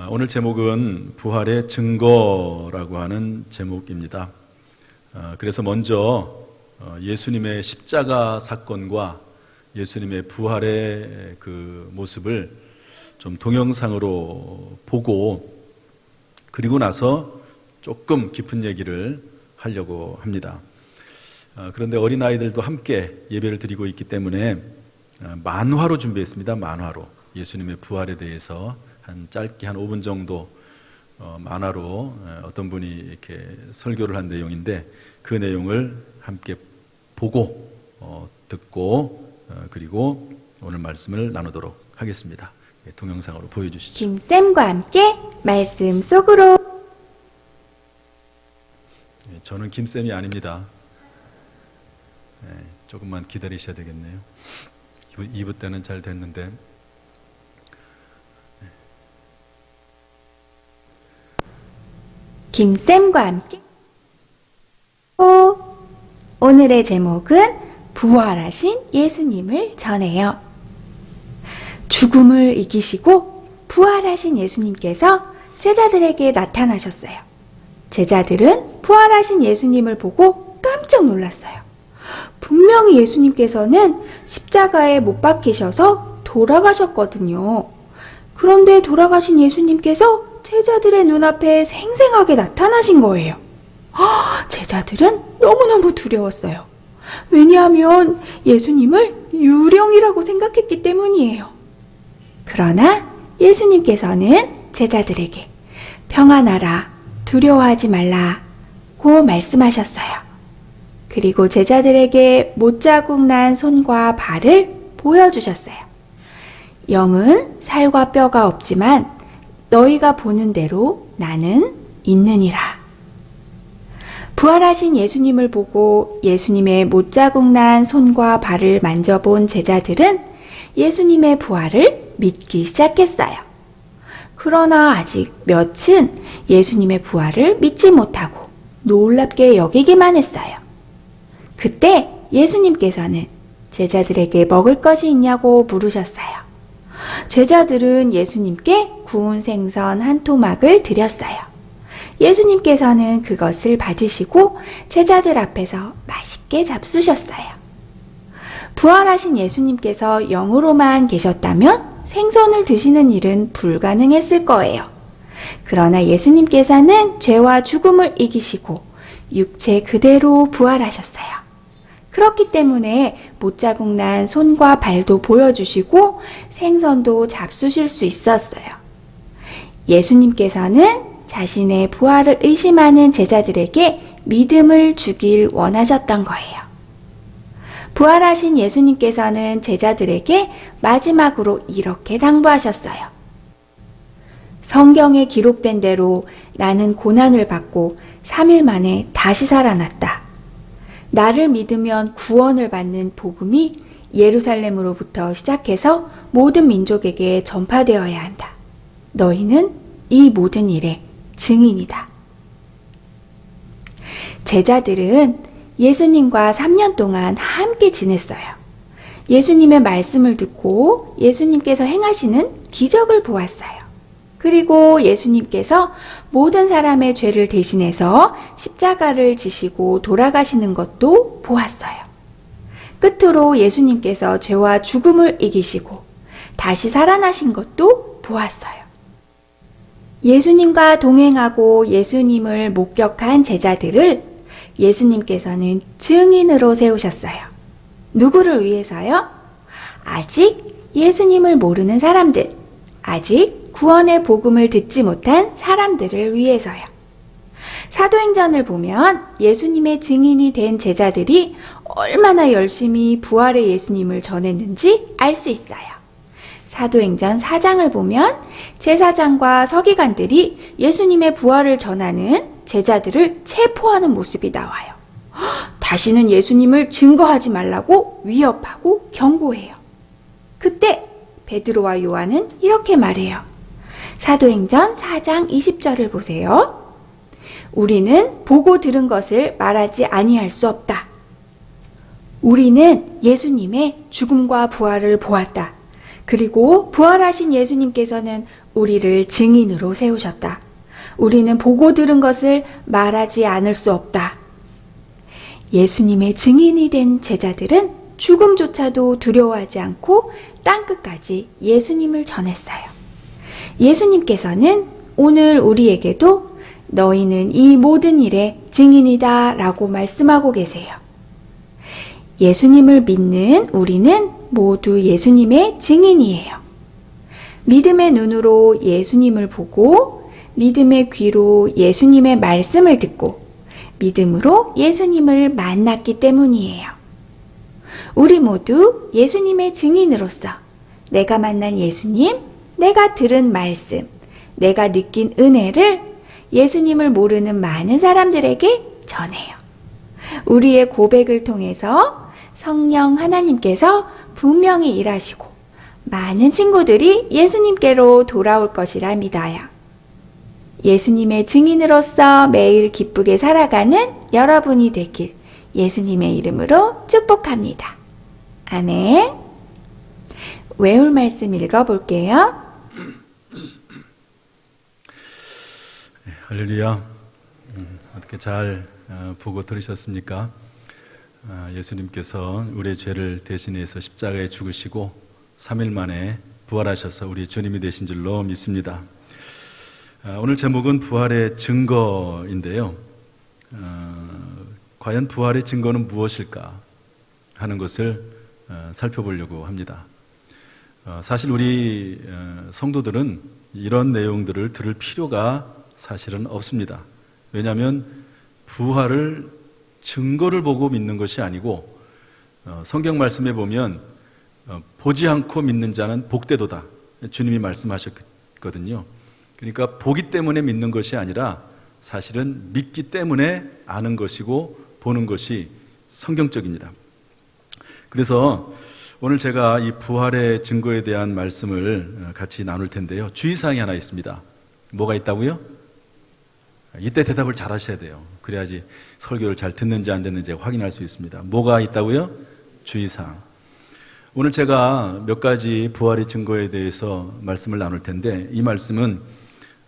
오늘 제목은 부활의 증거라고 하는 제목입니다. 그래서 먼저 예수님의 십자가 사건과 예수님의 부활의 그 모습을 좀 동영상으로 보고 그리고 나서 조금 깊은 얘기를 하려고 합니다. 그런데 어린아이들도 함께 예배를 드리고 있기 때문에 만화로 준비했습니다. 만화로 예수님의 부활에 대해서 짧게 한 5분 정도 만화로 어떤 분이 이렇게 설교를 한 내용인데 그 내용을 함께 보고 듣고 그리고 오늘 말씀을 나누도록 하겠습니다. 동영상으로 보여주시죠. 김쌤과 함께 말씀 속으로. 저는 김쌤이 아닙니다. 조금만 기다리셔야 되겠네요. 2부 때는 잘 됐는데. 김쌤과 함께. 오늘의 제목은 부활하신 예수님을 전해요. 죽음을 이기시고 부활하신 예수님께서 제자들에게 나타나셨어요. 제자들은 부활하신 예수님을 보고 깜짝 놀랐어요. 분명히 예수님께서는 십자가에 못 박히셔서 돌아가셨거든요. 그런데 돌아가신 예수님께서 제자들의 눈앞에 생생하게 나타나신 거예요. 제자들은 너무너무 두려웠어요. 왜냐하면 예수님을 유령이라고 생각했기 때문이에요. 그러나 예수님께서는 제자들에게 평안하라, 두려워하지 말라고 말씀하셨어요. 그리고 제자들에게 못자국 난 손과 발을 보여주셨어요. 영은 살과 뼈가 없지만 너희가 보는 대로 나는 있느니라. 부활하신 예수님을 보고 예수님의 못자국 난 손과 발을 만져본 제자들은 예수님의 부활을 믿기 시작했어요. 그러나 아직 몇은 예수님의 부활을 믿지 못하고 놀랍게 여기기만 했어요. 그때 예수님께서는 제자들에게 먹을 것이 있냐고 물으셨어요. 제자들은 예수님께 구운 생선 한 토막을 드렸어요. 예수님께서는 그것을 받으시고 제자들 앞에서 맛있게 잡수셨어요. 부활하신 예수님께서 영으로만 계셨다면 생선을 드시는 일은 불가능했을 거예요. 그러나 예수님께서는 죄와 죽음을 이기시고 육체 그대로 부활하셨어요. 그렇기 때문에 못자국 난 손과 발도 보여주시고 생선도 잡수실 수 있었어요. 예수님께서는 자신의 부활을 의심하는 제자들에게 믿음을 주길 원하셨던 거예요. 부활하신 예수님께서는 제자들에게 마지막으로 이렇게 당부하셨어요. 성경에 기록된 대로 나는 고난을 받고 3일 만에 다시 살아났다. 나를 믿으면 구원을 받는 복음이 예루살렘으로부터 시작해서 모든 민족에게 전파되어야 한다. 너희는 이 모든 일의 증인이다. 제자들은 예수님과 3년 동안 함께 지냈어요. 예수님의 말씀을 듣고 예수님께서 행하시는 기적을 보았어요. 그리고 예수님께서 모든 사람의 죄를 대신해서 십자가를 지시고 돌아가시는 것도 보았어요. 끝으로 예수님께서 죄와 죽음을 이기시고 다시 살아나신 것도 보았어요. 예수님과 동행하고 예수님을 목격한 제자들을 예수님께서는 증인으로 세우셨어요. 누구를 위해서요? 아직 예수님을 모르는 사람들, 아직 구원의 복음을 듣지 못한 사람들을 위해서요. 사도행전을 보면 예수님의 증인이 된 제자들이 얼마나 열심히 부활의 예수님을 전했는지 알 수 있어요. 사도행전 4장을 보면 제사장과 서기관들이 예수님의 부활을 전하는 제자들을 체포하는 모습이 나와요. 다시는 예수님을 증거하지 말라고 위협하고 경고해요. 그때 베드로와 요한은 이렇게 말해요. 사도행전 4장 20절을 보세요. 우리는 보고 들은 것을 말하지 아니할 수 없다. 우리는 예수님의 죽음과 부활을 보았다. 그리고 부활하신 예수님께서는 우리를 증인으로 세우셨다. 우리는 보고 들은 것을 말하지 않을 수 없다. 예수님의 증인이 된 제자들은 죽음조차도 두려워하지 않고 땅끝까지 예수님을 전했어요. 예수님께서는 오늘 우리에게도 너희는 이 모든 일의 증인이다 라고 말씀하고 계세요. 예수님을 믿는 우리는 모두 예수님의 증인이에요. 믿음의 눈으로 예수님을 보고 믿음의 귀로 예수님의 말씀을 듣고 믿음으로 예수님을 만났기 때문이에요. 우리 모두 예수님의 증인으로서 내가 만난 예수님, 내가 들은 말씀, 내가 느낀 은혜를 예수님을 모르는 많은 사람들에게 전해요. 우리의 고백을 통해서 성령 하나님께서 분명히 일하시고 많은 친구들이 예수님께로 돌아올 것이라 믿어요. 예수님의 증인으로서 매일 기쁘게 살아가는 여러분이 되길 예수님의 이름으로 축복합니다. 아멘. 외울 말씀 읽어볼게요. 할렐루야. 어떻게 잘 보고 들으셨습니까? 예수님께서 우리의 죄를 대신해서 십자가에 죽으시고 3일 만에 부활하셔서 우리 주님이 되신 줄로 믿습니다. 오늘 제목은 부활의 증거인데요. 과연 부활의 증거는 무엇일까 하는 것을 살펴보려고 합니다. 사실 우리 성도들은 이런 내용들을 들을 필요가 사실은 없습니다. 왜냐하면 부활을 증거를 보고 믿는 것이 아니고 성경 말씀에 보면 보지 않고 믿는 자는 복되도다 주님이 말씀하셨거든요. 그러니까 보기 때문에 믿는 것이 아니라 사실은 믿기 때문에 아는 것이고 보는 것이 성경적입니다. 그래서 오늘 제가 이 부활의 증거에 대한 말씀을 같이 나눌 텐데요. 주의사항이 하나 있습니다. 뭐가 있다고요? 이때 대답을 잘 하셔야 돼요. 그래야지 설교를 잘 듣는지 안 듣는지 확인할 수 있습니다. 뭐가 있다고요? 주의사항. 오늘 제가 몇 가지 부활의 증거에 대해서 말씀을 나눌 텐데 이 말씀은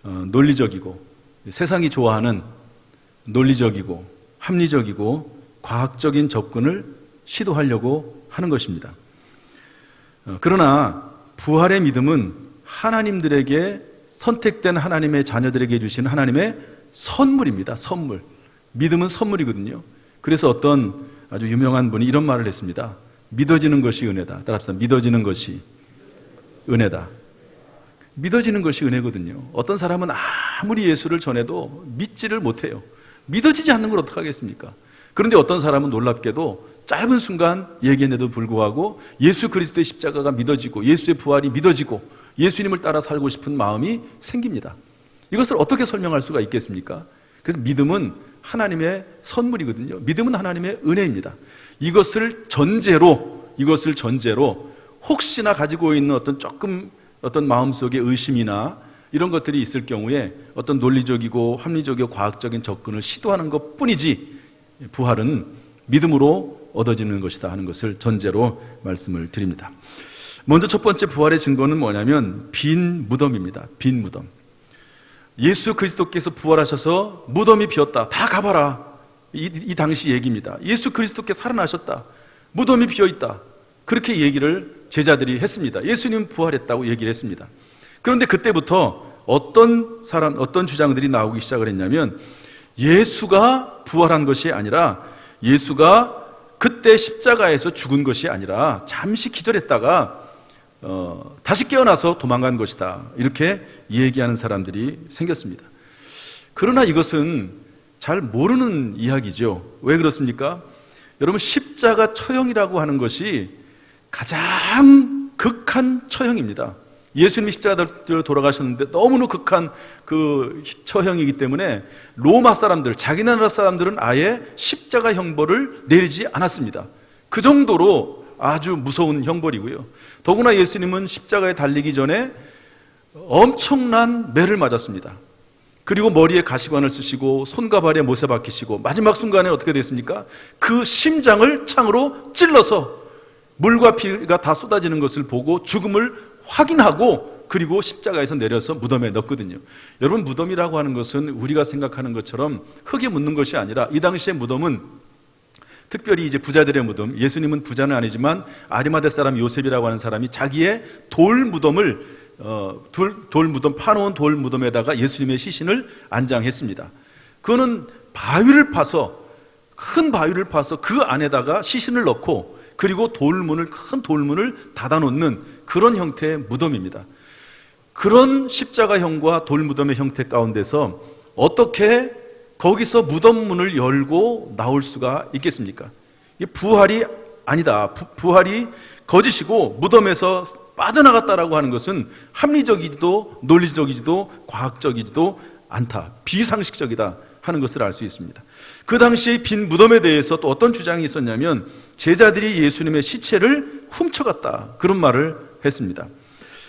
논리적이고 세상이 좋아하는 논리적이고 합리적이고 과학적인 접근을 시도하려고 하는 것입니다. 그러나 부활의 믿음은 하나님들에게 선택된 하나님의 자녀들에게 주신 하나님의 선물입니다. 선물. 믿음은 선물이거든요. 그래서 어떤 아주 유명한 분이 이런 말을 했습니다. 믿어지는 것이 은혜다. 따라서 믿어지는 것이 은혜다. 믿어지는 것이 은혜거든요. 어떤 사람은 아무리 예수를 전해도 믿지를 못해요. 믿어지지 않는 걸 어떡하겠습니까? 그런데 어떤 사람은 놀랍게도 짧은 순간 얘기했는데도 불구하고 예수 그리스도의 십자가가 믿어지고 예수의 부활이 믿어지고 예수님을 따라 살고 싶은 마음이 생깁니다. 이것을 어떻게 설명할 수가 있겠습니까? 그래서 믿음은 하나님의 선물이거든요. 믿음은 하나님의 은혜입니다. 이것을 전제로 혹시나 가지고 있는 어떤 마음속의 의심이나 이런 것들이 있을 경우에 어떤 논리적이고 합리적이고 과학적인 접근을 시도하는 것 뿐이지 부활은 믿음으로 얻어지는 것이다 하는 것을 전제로 말씀을 드립니다. 먼저 첫 번째 부활의 증거는 뭐냐면 빈 무덤입니다. 빈 무덤. 예수 그리스도께서 부활하셔서 무덤이 비었다. 다 가봐라. 이 당시 얘기입니다. 예수 그리스도께 살아나셨다. 무덤이 비어있다. 그렇게 얘기를 제자들이 했습니다. 예수님 부활했다고 얘기를 했습니다. 그런데 그때부터 어떤 주장들이 나오기 시작을 했냐면 예수가 부활한 것이 아니라 예수가 그때 십자가에서 죽은 것이 아니라 잠시 기절했다가 다시 깨어나서 도망간 것이다. 이렇게 얘기하는 사람들이 생겼습니다. 그러나 이것은 잘 모르는 이야기죠. 왜 그렇습니까? 여러분, 십자가 처형이라고 하는 것이 가장 극한 처형입니다. 예수님이 십자가로 돌아가셨는데 너무나 극한 그 처형이기 때문에 로마 사람들, 자기 나라 사람들은 아예 십자가 형벌을 내리지 않았습니다. 그 정도로 아주 무서운 형벌이고요. 더구나 예수님은 십자가에 달리기 전에 엄청난 매를 맞았습니다. 그리고 머리에 가시관을 쓰시고 손과 발에 못에 박히시고 마지막 순간에 어떻게 됐습니까? 그 심장을 창으로 찔러서 물과 피가 다 쏟아지는 것을 보고 죽음을 확인하고 그리고 십자가에서 내려서 무덤에 넣거든요. 여러분, 무덤이라고 하는 것은 우리가 생각하는 것처럼 흙에 묻는 것이 아니라 이 당시의 무덤은 특별히 이제 부자들의 무덤, 예수님은 부자는 아니지만 아리마대 사람 요셉이라고 하는 사람이 자기의 돌 무덤을 파놓은 돌 무덤에다가 예수님의 시신을 안장했습니다. 그거는 큰 바위를 파서 그 안에다가 시신을 넣고 그리고 큰 돌문을 닫아놓는 그런 형태의 무덤입니다. 그런 십자가형과 돌무덤의 형태 가운데서 어떻게 거기서 무덤 문을 열고 나올 수가 있겠습니까? 이게 부활이 아니다. 부활이 거짓이고 무덤에서 빠져나갔다라고 하는 것은 합리적이지도 논리적이지도 과학적이지도 않다. 비상식적이다 하는 것을 알 수 있습니다. 그 당시 빈 무덤에 대해서 또 어떤 주장이 있었냐면 제자들이 예수님의 시체를 훔쳐갔다, 그런 말을 했습니다.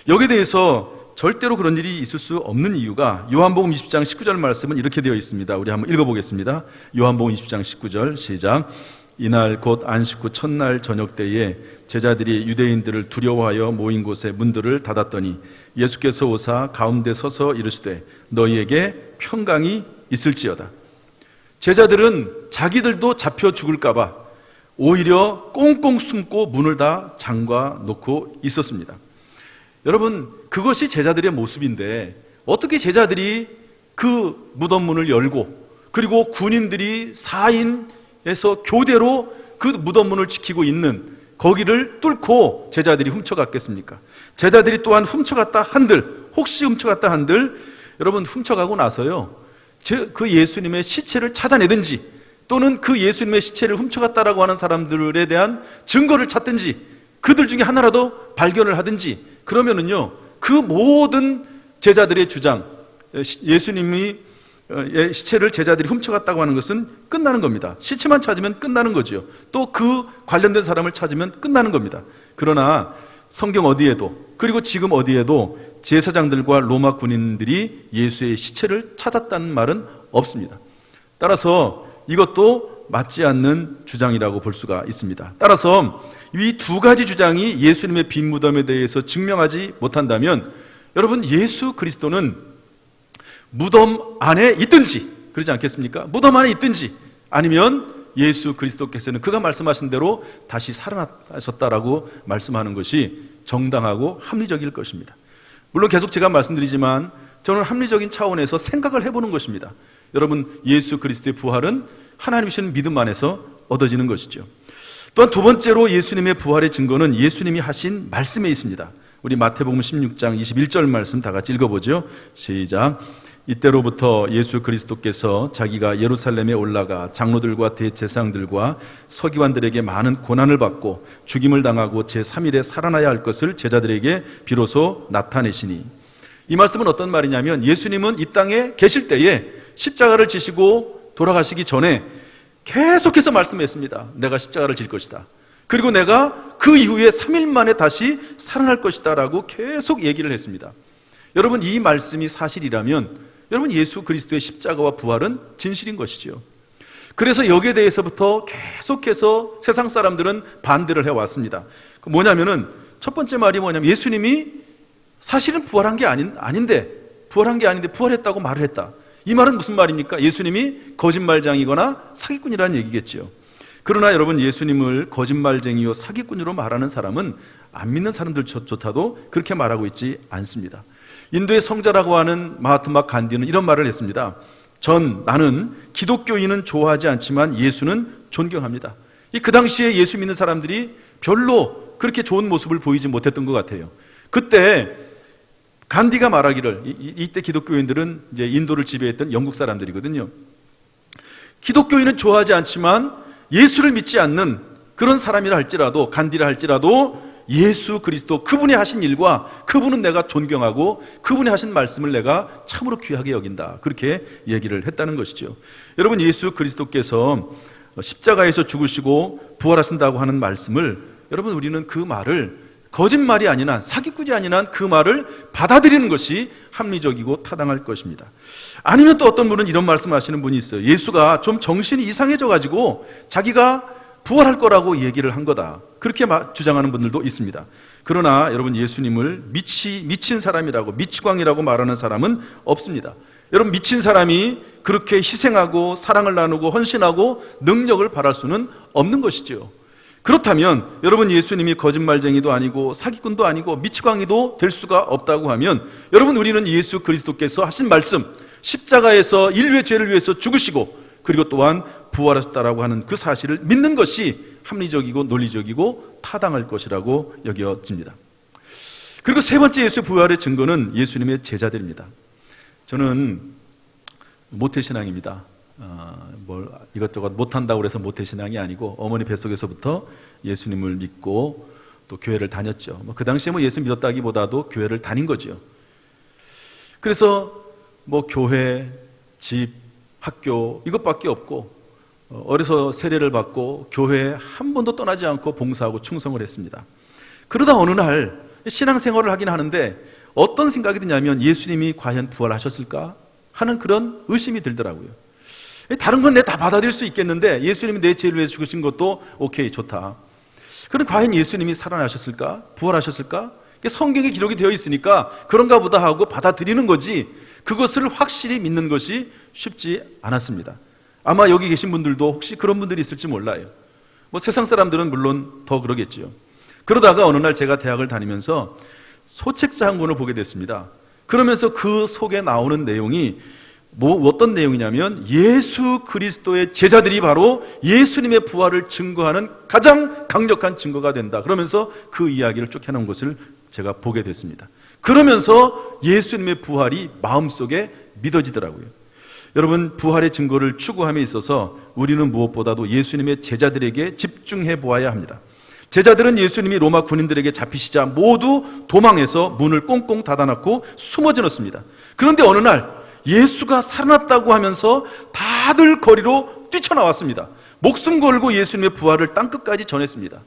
여기에 대해서 절대로 그런 일이 있을 수 없는 이유가 요한복음 20장 19절 말씀은 이렇게 되어 있습니다. 우리 한번 읽어보겠습니다. 요한복음 20장 19절 시작. 이날 곧 안식 후 첫날 저녁 때에 제자들이 유대인들을 두려워하여 모인 곳에 문들을 닫았더니 예수께서 오사 가운데 서서 이르시되 너희에게 평강이 있을지어다. 제자들은 자기들도 잡혀 죽을까 봐 오히려 꽁꽁 숨고 문을 다 잠가 놓고 있었습니다. 여러분, 그것이 제자들의 모습인데 어떻게 제자들이 그 무덤 문을 열고 그리고 군인들이 4인에서 교대로 그 무덤 문을 지키고 있는 거기를 뚫고 제자들이 훔쳐갔겠습니까? 제자들이 또한 혹시 훔쳐갔다 한들 여러분, 훔쳐가고 나서요 그 예수님의 시체를 찾아내든지 또는 그 예수님의 시체를 훔쳐갔다라고 하는 사람들에 대한 증거를 찾든지 그들 중에 하나라도 발견을 하든지 그러면은요 그 모든 제자들의 주장, 예수님이 시체를 제자들이 훔쳐갔다고 하는 것은 끝나는 겁니다. 시체만 찾으면 끝나는 거죠. 또 그 관련된 사람을 찾으면 끝나는 겁니다. 그러나 성경 어디에도 그리고 지금 어디에도 제사장들과 로마 군인들이 예수의 시체를 찾았다는 말은 없습니다. 따라서 이것도 맞지 않는 주장이라고 볼 수가 있습니다. 따라서 이 두 가지 주장이 예수님의 빈 무덤에 대해서 증명하지 못한다면 여러분, 예수 그리스도는 무덤 안에 있든지 그러지 않겠습니까? 무덤 안에 있든지 아니면 예수 그리스도께서는 그가 말씀하신 대로 다시 살아나셨다라고 말씀하는 것이 정당하고 합리적일 것입니다. 물론 계속 제가 말씀드리지만 저는 합리적인 차원에서 생각을 해보는 것입니다. 여러분, 예수 그리스도의 부활은 하나님 주시는 믿음 안에서 얻어지는 것이죠. 또한 두 번째로 예수님의 부활의 증거는 예수님이 하신 말씀에 있습니다. 우리 마태복음 16장 21절 말씀 다 같이 읽어보죠. 시작. 이때로부터 예수 그리스도께서 자기가 예루살렘에 올라가 장로들과 대제사장들과 서기관들에게 많은 고난을 받고 죽임을 당하고 제3일에 살아나야 할 것을 제자들에게 비로소 나타내시니, 이 말씀은 어떤 말이냐면 예수님은 이 땅에 계실 때에 십자가를 지시고 돌아가시기 전에 계속해서 말씀했습니다. 내가 십자가를 질 것이다. 그리고 내가 그 이후에 3일 만에 다시 살아날 것이다 라고 계속 얘기를 했습니다. 여러분, 이 말씀이 사실이라면 여러분, 예수 그리스도의 십자가와 부활은 진실인 것이죠. 그래서 여기에 대해서부터 계속해서 세상 사람들은 반대를 해왔습니다. 뭐냐면은 첫 번째 말이 뭐냐면 예수님이 사실은 부활한 게 아닌데 부활했다고 말을 했다. 이 말은 무슨 말입니까? 예수님이 거짓말장이거나 사기꾼이라는 얘기겠죠. 그러나 여러분, 예수님을 거짓말쟁이요 사기꾼으로 말하는 사람은 안 믿는 사람들조차도 그렇게 말하고 있지 않습니다. 인도의 성자라고 하는 마하트마 간디는 이런 말을 했습니다. 나는 기독교인은 좋아하지 않지만 예수는 존경합니다. 그 당시에 예수 믿는 사람들이 별로 그렇게 좋은 모습을 보이지 못했던 것 같아요. 그때 간디가 말하기를, 이때 기독교인들은 이제 인도를 지배했던 영국 사람들이거든요. 기독교인은 좋아하지 않지만 예수를 믿지 않는 그런 사람이라 할지라도, 간디라 할지라도 예수 그리스도 그분이 하신 일과 그분은 내가 존경하고 그분이 하신 말씀을 내가 참으로 귀하게 여긴다, 그렇게 얘기를 했다는 것이죠. 여러분, 예수 그리스도께서 십자가에서 죽으시고 부활하신다고 하는 말씀을, 여러분, 우리는 그 말을 거짓말이 아닌 한, 사기꾼이 아닌 한 그 말을 받아들이는 것이 합리적이고 타당할 것입니다. 아니면 또 어떤 분은 이런 말씀하시는 분이 있어요. 예수가 좀 정신이 이상해져 가지고 자기가 부활할 거라고 얘기를 한 거다, 그렇게 주장하는 분들도 있습니다. 그러나 여러분, 예수님을 미친 사람이라고, 미치광이라고 말하는 사람은 없습니다. 여러분, 미친 사람이 그렇게 희생하고 사랑을 나누고 헌신하고 능력을 발할 수는 없는 것이죠. 그렇다면 여러분, 예수님이 거짓말쟁이도 아니고 사기꾼도 아니고 미치광이도 될 수가 없다고 하면, 여러분, 우리는 예수 그리스도께서 하신 말씀, 십자가에서 인류의 죄를 위해서 죽으시고 그리고 또한 부활하셨다라고 하는 그 사실을 믿는 것이 합리적이고 논리적이고 타당할 것이라고 여겨집니다. 그리고 세 번째 예수의 부활의 증거는 예수님의 제자들입니다. 저는 모태신앙입니다. 이것저것 못한다고 해서 모태신앙이 아니고, 어머니 뱃속에서부터 예수님을 믿고 또 교회를 다녔죠. 그 당시에 예수 믿었다기보다도 교회를 다닌 거죠. 그래서 교회, 집, 학교 이것밖에 없고, 어려서 세례를 받고 교회에 한 번도 떠나지 않고 봉사하고 충성을 했습니다. 그러다 어느 날 신앙생활을 하긴 하는데 어떤 생각이 드냐면, 예수님이 과연 부활하셨을까 하는 그런 의심이 들더라고요. 다른 건 내가 다 받아들일 수 있겠는데 예수님이 내 죄를 위해서 죽으신 것도 오케이, 좋다. 그럼 과연 예수님이 살아나셨을까? 부활하셨을까? 성경에 기록이 되어 있으니까 그런가 보다 하고 받아들이는 거지, 그것을 확실히 믿는 것이 쉽지 않았습니다. 아마 여기 계신 분들도 혹시 그런 분들이 있을지 몰라요. 세상 사람들은 물론 더 그러겠지요. 그러다가 어느 날 제가 대학을 다니면서 소책자 한 권을 보게 됐습니다. 그러면서 그 속에 나오는 내용이 어떤 내용이냐면, 예수 그리스도의 제자들이 바로 예수님의 부활을 증거하는 가장 강력한 증거가 된다. 그러면서 그 이야기를 쭉 해놓은 것을 제가 보게 됐습니다. 그러면서 예수님의 부활이 마음속에 믿어지더라고요. 여러분, 부활의 증거를 추구함에 있어서 우리는 무엇보다도 예수님의 제자들에게 집중해 보아야 합니다. 제자들은 예수님이 로마 군인들에게 잡히시자 모두 도망해서 문을 꽁꽁 닫아놓고 숨어지었습니다. 그런데 어느 날 예수가 살아났다고 하면서 다들 거리로 뛰쳐나왔습니다. 목숨 걸고 예수님의 부활을 땅끝까지 전했습니다.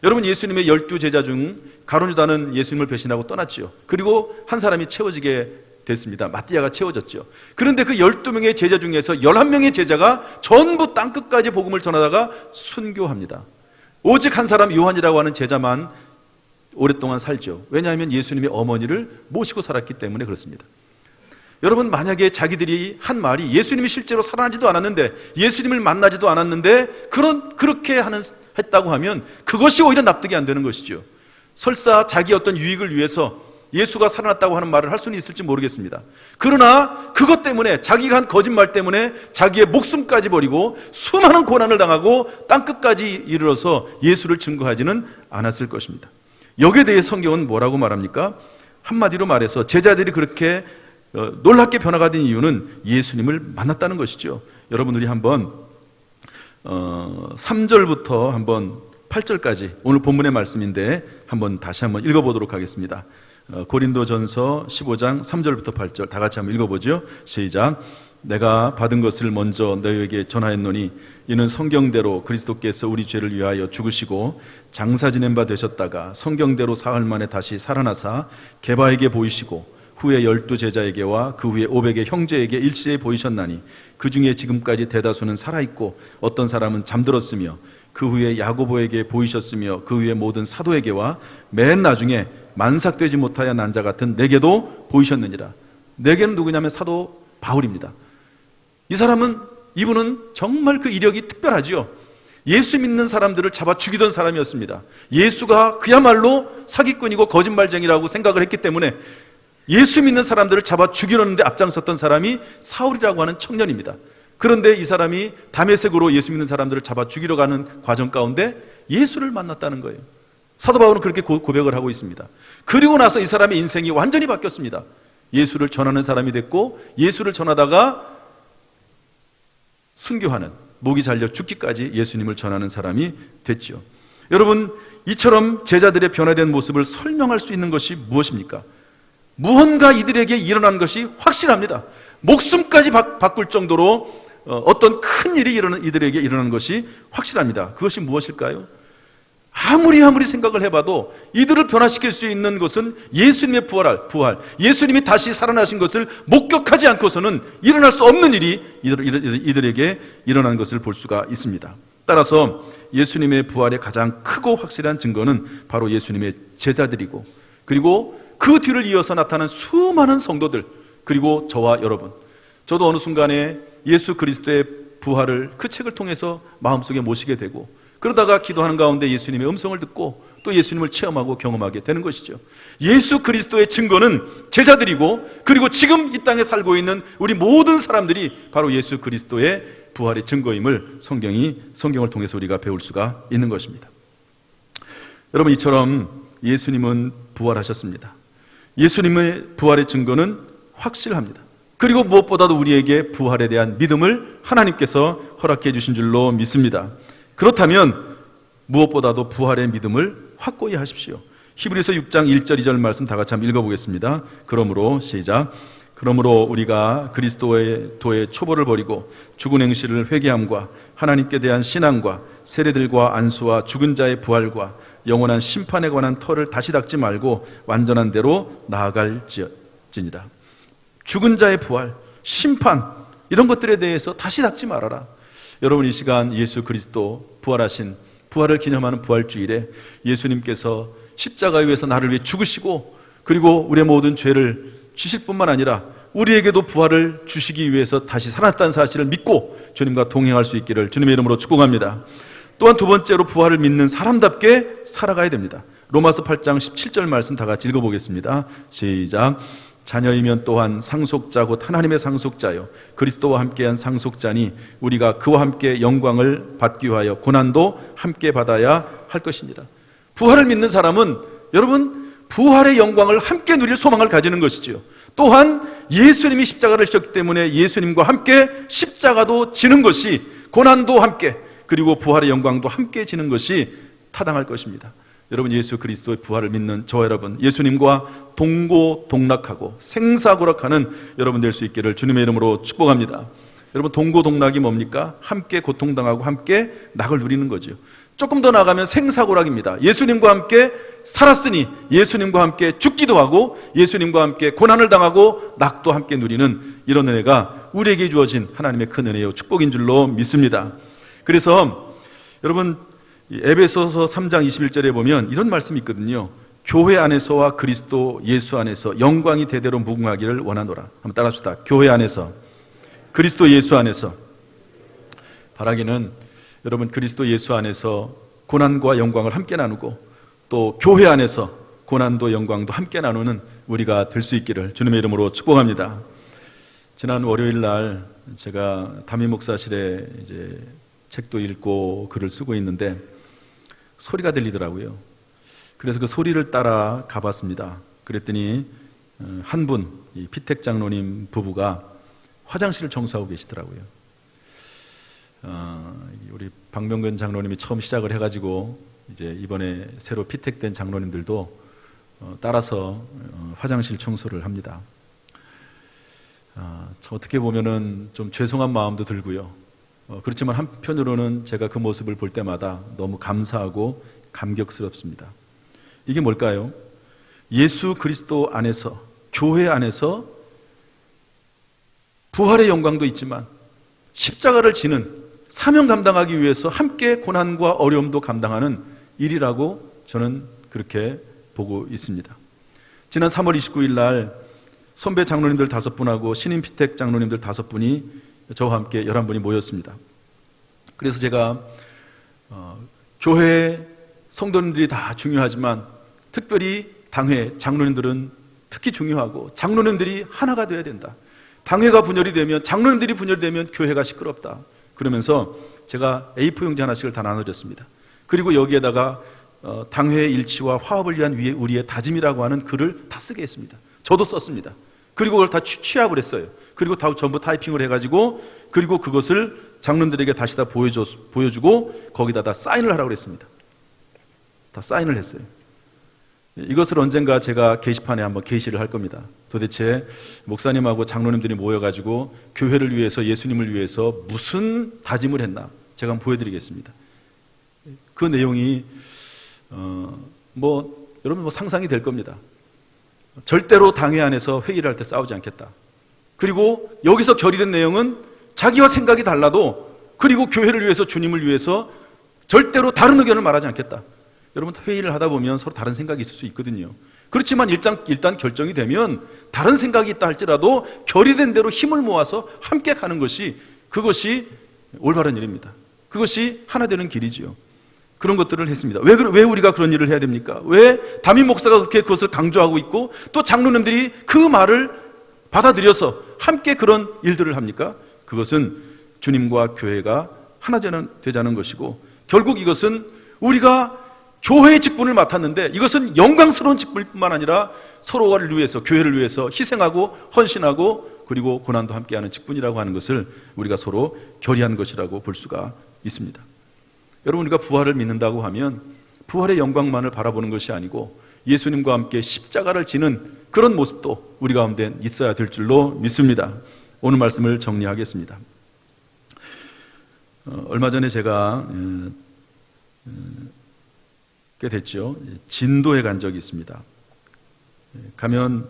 여러분, 예수님의 12제자 중 가룟 유다는 예수님을 배신하고 떠났지요. 그리고 한 사람이 채워지게 됐습니다. 마띠아가 채워졌죠. 그런데 그 12명의 제자 중에서 11명의 제자가 전부 땅끝까지 복음을 전하다가 순교합니다. 오직 한 사람, 요한이라고 하는 제자만 오랫동안 살죠. 왜냐하면 예수님의 어머니를 모시고 살았기 때문에 그렇습니다. 여러분, 만약에 자기들이 한 말이 예수님이 실제로 살아나지도 않았는데, 예수님을 만나지도 않았는데 그렇게 했다고 하면 그것이 오히려 납득이 안 되는 것이죠. 설사 자기 어떤 유익을 위해서 예수가 살아났다고 하는 말을 할 수는 있을지 모르겠습니다. 그러나 그것 때문에, 자기가 한 거짓말 때문에 자기의 목숨까지 버리고 수많은 고난을 당하고 땅끝까지 이르러서 예수를 증거하지는 않았을 것입니다. 여기에 대해 성경은 뭐라고 말합니까? 한마디로 말해서 제자들이 그렇게 놀랍게 변화가 된 이유는 예수님을 만났다는 것이죠. 여러분들이 한번 3절부터 한번 8절까지 오늘 본문의 말씀인데 다시 한번 읽어보도록 하겠습니다. 고린도전서 15장 3절부터 8절 다 같이 한번 읽어보죠. 시작. 내가 받은 것을 먼저 너희에게 전하였노니 이는 성경대로 그리스도께서 우리 죄를 위하여 죽으시고 장사 지낸 바 되셨다가 성경대로 사흘 만에 다시 살아나사 게바에게 보이시고 후에 12제자에게와 그 후에 500의 형제에게 일시에 보이셨나니 그 중에 지금까지 대다수는 살아있고 어떤 사람은 잠들었으며 그 후에 야고보에게 보이셨으며 그 후에 모든 사도에게와 맨 나중에 만삭되지 못하여 난 자 같은 내게도 보이셨느니라. 내게는 누구냐면 사도 바울입니다. 이분은 정말 그 이력이 특별하지요. 예수 믿는 사람들을 잡아 죽이던 사람이었습니다. 예수가 그야말로 사기꾼이고 거짓말쟁이라고 생각을 했기 때문에 예수 믿는 사람들을 잡아 죽이려는데 앞장섰던 사람이 사울이라고 하는 청년입니다. 그런데 이 사람이 다메섹으로 예수 믿는 사람들을 잡아 죽이러 가는 과정 가운데 예수를 만났다는 거예요. 사도 바울은 그렇게 고백을 하고 있습니다. 그리고 나서 이 사람의 인생이 완전히 바뀌었습니다. 예수를 전하는 사람이 됐고, 예수를 전하다가 순교하는, 목이 잘려 죽기까지 예수님을 전하는 사람이 됐죠. 여러분, 이처럼 제자들의 변화된 모습을 설명할 수 있는 것이 무엇입니까? 무언가 이들에게 일어난 것이 확실합니다. 목숨까지 바꿀 정도로 어떤 큰 일이 이들에게 일어난 것이 확실합니다. 그것이 무엇일까요? 아무리 생각을 해봐도 이들을 변화시킬 수 있는 것은 예수님의 부활, 예수님이 다시 살아나신 것을 목격하지 않고서는 일어날 수 없는 일이 이들에게 일어난 것을 볼 수가 있습니다. 따라서 예수님의 부활의 가장 크고 확실한 증거는 바로 예수님의 제자들이고, 그리고 그 뒤를 이어서 나타난 수많은 성도들, 그리고 저와 여러분, 저도 어느 순간에 예수 그리스도의 부활을 그 책을 통해서 마음속에 모시게 되고, 그러다가 기도하는 가운데 예수님의 음성을 듣고 또 예수님을 체험하고 경험하게 되는 것이죠. 예수 그리스도의 증거는 제자들이고, 그리고 지금 이 땅에 살고 있는 우리 모든 사람들이 바로 예수 그리스도의 부활의 증거임을 성경을 통해서 우리가 배울 수가 있는 것입니다. 여러분, 이처럼 예수님은 부활하셨습니다. 예수님의 부활의 증거는 확실합니다. 그리고 무엇보다도 우리에게 부활에 대한 믿음을 하나님께서 허락해 주신 줄로 믿습니다. 그렇다면 무엇보다도 부활의 믿음을 확고히 하십시오. 히브리서 6장 1절 2절 말씀 다 같이 한번 읽어보겠습니다. 그러므로 시작. 그러므로 우리가 그리스도의 도의 초보를 버리고 죽은 행실을 회개함과 하나님께 대한 신앙과 세례들과 안수와 죽은 자의 부활과 영원한 심판에 관한 터를 다시 닦지 말고 완전한 대로 나아갈지니라. 죽은 자의 부활, 심판, 이런 것들에 대해서 다시 닦지 말아라. 여러분, 이 시간 예수 그리스도 부활하신 부활을 기념하는 부활주일에 예수님께서 십자가에 위해서 나를 위해 죽으시고, 그리고 우리의 모든 죄를 지실 뿐만 아니라 우리에게도 부활을 주시기 위해서 다시 살았다는 사실을 믿고 주님과 동행할 수 있기를 주님의 이름으로 축복합니다. 또한 두 번째로 부활을 믿는 사람답게 살아가야 됩니다. 로마서 8장 17절 말씀 다 같이 읽어보겠습니다. 시작. 자녀이면 또한 상속자 곧 하나님의 상속자요 그리스도와 함께한 상속자니 우리가 그와 함께 영광을 받기 위하여 고난도 함께 받아야 할 것입니다. 부활을 믿는 사람은 여러분 부활의 영광을 함께 누릴 소망을 가지는 것이지요. 또한 예수님이 십자가를 지셨기 때문에 예수님과 함께 십자가도 지는 것이, 고난도 함께, 그리고 부활의 영광도 함께 지는 것이 타당할 것입니다. 여러분, 예수 그리스도의 부활을 믿는 저와 여러분, 예수님과 동고동락하고 생사고락하는 여러분 될 수 있기를 주님의 이름으로 축복합니다. 여러분, 동고동락이 뭡니까? 함께 고통당하고 함께 낙을 누리는 거죠. 조금 더 나아가면 생사고락입니다. 예수님과 함께 살았으니 예수님과 함께 죽기도 하고 예수님과 함께 고난을 당하고 낙도 함께 누리는 이런 은혜가 우리에게 주어진 하나님의 큰 은혜요 축복인 줄로 믿습니다. 그래서 여러분, 에베소서 3장 21절에 보면 이런 말씀이 있거든요. 교회 안에서와 그리스도 예수 안에서 영광이 대대로 무궁하기를 원하노라. 한번 따라합시다. 교회 안에서, 그리스도 예수 안에서. 바라기는 여러분, 그리스도 예수 안에서 고난과 영광을 함께 나누고 또 교회 안에서 고난도 영광도 함께 나누는 우리가 될 수 있기를 주님의 이름으로 축복합니다. 지난 월요일 날 제가 담임 목사실에 이제 책도 읽고 글을 쓰고 있는데 소리가 들리더라고요. 그래서 그 소리를 따라 가봤습니다. 그랬더니 한 분, 피택 장로님 부부가 화장실을 청소하고 계시더라고요. 우리 박명근 장로님이 처음 시작을 해가지고 이제 이번에 새로 피택된 장로님들도 따라서 화장실 청소를 합니다. 어떻게 보면은 좀 죄송한 마음도 들고요. 그렇지만 한편으로는 제가 그 모습을 볼 때마다 너무 감사하고 감격스럽습니다. 이게 뭘까요? 예수 그리스도 안에서, 교회 안에서 부활의 영광도 있지만 십자가를 지는 사명 감당하기 위해서 함께 고난과 어려움도 감당하는 일이라고 저는 그렇게 보고 있습니다. 지난 3월 29일 날 선배 장로님들 5분하고 신임 피택 장로님들 5분이 저와 함께 11분이 모였습니다. 그래서 제가 교회 성도님들이 다 중요하지만 특별히 당회 장로님들은 특히 중요하고 장로님들이 하나가 되어야 된다. 당회가 분열이 되면, 장로님들이 분열되면 교회가 시끄럽다. 그러면서 제가 A4 용지 하나씩을 다 나눠줬습니다. 그리고 여기에다가 당회의 일치와 화합을 위한 우리의 다짐이라고 하는 글을 다 쓰게 했습니다. 저도 썼습니다. 그리고 그걸 다 취합을 했어요. 그리고 다 전부 타이핑을 해가지고, 그리고 그것을 장로님들에게 다시 다 보여주고 거기다 다 사인을 하라고 그랬습니다. 다 사인을 했어요. 이것을 언젠가 제가 게시판에 한번 게시를 할 겁니다. 도대체 목사님하고 장로님들이 모여가지고 교회를 위해서, 예수님을 위해서 무슨 다짐을 했나 제가 한번 보여드리겠습니다. 그 내용이 여러분 상상이 될 겁니다. 절대로 당회 안에서 회의를 할 때 싸우지 않겠다. 그리고 여기서 결의된 내용은 자기와 생각이 달라도, 그리고 교회를 위해서, 주님을 위해서 절대로 다른 의견을 말하지 않겠다. 여러분, 회의를 하다 보면 서로 다른 생각이 있을 수 있거든요. 그렇지만 일단 결정이 되면 다른 생각이 있다 할지라도 결의된 대로 힘을 모아서 함께 가는 것이, 그것이 올바른 일입니다. 그것이 하나 되는 길이지요. 그런 것들을 했습니다. 왜 우리가 그런 일을 해야 됩니까? 왜 담임 목사가 그렇게 그것을 강조하고 있고 또 장로님들이 그 말을 받아들여서 함께 그런 일들을 합니까? 그것은 주님과 교회가 하나 되자는 것이고, 결국 이것은 우리가 교회의 직분을 맡았는데 이것은 영광스러운 직분뿐만 아니라 서로를 위해서, 교회를 위해서 희생하고 헌신하고 그리고 고난도 함께하는 직분이라고 하는 것을 우리가 서로 결의한 것이라고 볼 수가 있습니다. 여러분, 우리가 부활을 믿는다고 하면 부활의 영광만을 바라보는 것이 아니고 예수님과 함께 십자가를 지는 그런 모습도 우리 가운데 있어야 될 줄로 믿습니다. 오늘 말씀을 정리하겠습니다. 얼마 전에 제가 꽤 됐죠. 진도에 간 적이 있습니다. 가면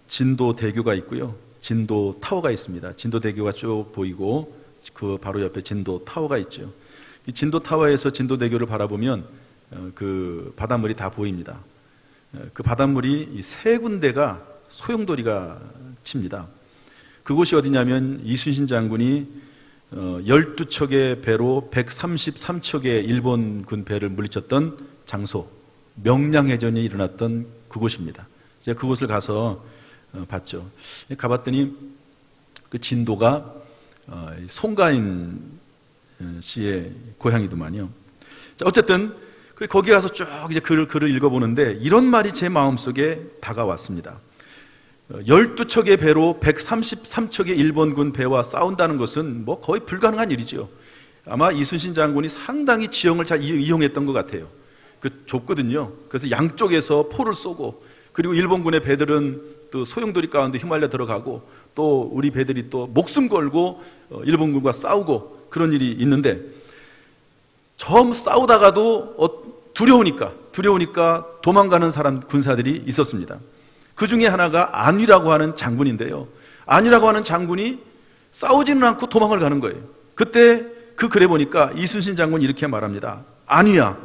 진도 대교가 있고요, 진도 타워가 있습니다. 진도 대교가 쭉 보이고 그 바로 옆에 진도 타워가 있죠. 이 진도 타워에서 진도 대교를 바라보면 그 바닷물이 다 보입니다. 그 바닷물이 세 군데가 소용돌이가 칩니다. 그곳이 어디냐면 이순신 장군이 12척의 배로 133척의 일본군 배를 물리쳤던 장소, 명량해전이 일어났던 그곳입니다. 제가 그곳을 가서 봤죠. 가봤더니 그 진도가 송가인 씨의 고향이더만요. 자, 어쨌든 거기 가서 쭉 이제 글을 읽어보는데 이런 말이 제 마음속에 다가왔습니다. 12척의 배로 133척의 일본군 배와 싸운다는 것은 뭐 거의 불가능한 일이죠. 아마 이순신 장군이 상당히 지형을 잘 이용했던 것 같아요. 좁거든요. 그래서 양쪽에서 포를 쏘고, 그리고 일본군의 배들은 또 소용돌이 가운데 휘말려 들어가고, 또 우리 배들이 또 목숨 걸고 일본군과 싸우고 그런 일이 있는데, 처음 싸우다가도 두려우니까 도망가는 군사들이 있었습니다. 그 중에 하나가 안위라고 하는 장군인데요, 안위라고 하는 장군이 싸우지는 않고 도망을 가는 거예요. 그때 그 글에 보니까 이순신 장군이 이렇게 말합니다. 아니야,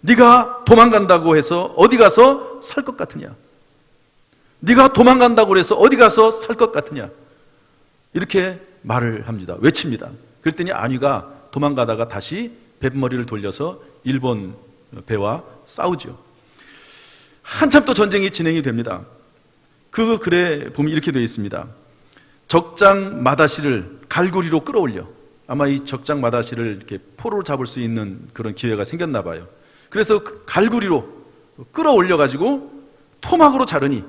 네가 도망간다고 해서 어디 가서 살 것 같으냐? 네가 도망간다고 해서 어디 가서 살 것 같으냐? 이렇게 말을 합니다. 외칩니다. 그랬더니 안위가 도망가다가 다시 뱃머리를 돌려서 일본 배와 싸우죠. 한참 또 전쟁이 진행이 됩니다. 그 글에 보면 이렇게 되어 있습니다. 적장 마다시를 갈구리로 끌어올려. 아마 이 적장 마다시를 이렇게 포로로 잡을 수 있는 그런 기회가 생겼나 봐요. 그래서 그 갈구리로 끌어올려 가지고 토막으로 자르니,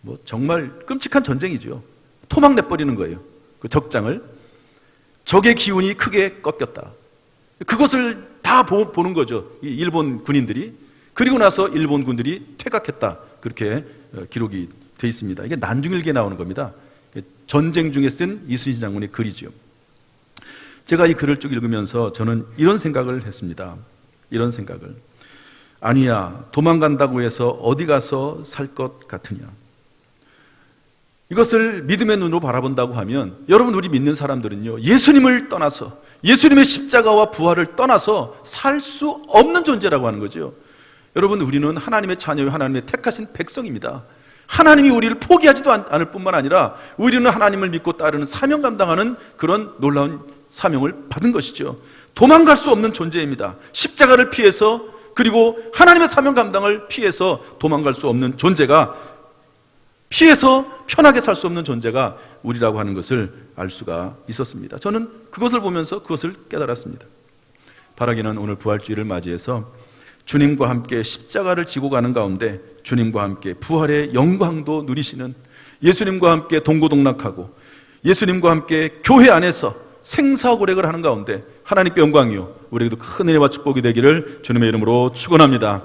뭐 정말 끔찍한 전쟁이죠. 토막 내버리는 거예요. 그 적장을. 적의 기운이 크게 꺾였다. 그것을 다 보는 거죠, 이 일본 군인들이. 그리고 나서 일본 군들이 퇴각했다, 그렇게 기록이 되어 있습니다. 이게 난중일기에 나오는 겁니다. 전쟁 중에 쓴 이순신 장군의 글이죠. 제가 이 글을 쭉 읽으면서 저는 이런 생각을 했습니다. 이런 생각을. 아니야, 도망간다고 해서 어디 가서 살 것 같으냐? 이것을 믿음의 눈으로 바라본다고 하면, 여러분, 우리 믿는 사람들은요, 예수님을 떠나서, 예수님의 십자가와 부활을 떠나서 살 수 없는 존재라고 하는 거죠. 여러분, 우리는 하나님의 자녀요, 하나님의 택하신 백성입니다. 하나님이 우리를 포기하지도 않을 뿐만 아니라 우리는 하나님을 믿고 따르는 사명 감당하는 그런 놀라운 사명을 받은 것이죠. 도망갈 수 없는 존재입니다. 십자가를 피해서, 그리고 하나님의 사명 감당을 피해서 도망갈 수 없는 존재가, 피해서 편하게 살 수 없는 존재가 우리라고 하는 것을 알 수가 있었습니다. 저는 그것을 보면서 그것을 깨달았습니다. 바라기는 오늘 부활주의를 맞이해서 주님과 함께 십자가를 지고 가는 가운데 주님과 함께 부활의 영광도 누리시는, 예수님과 함께 동고동락하고 예수님과 함께 교회 안에서 생사고백을 하는 가운데 하나님께 영광이요 우리에게도 큰 은혜와 축복이 되기를 주님의 이름으로 축원합니다.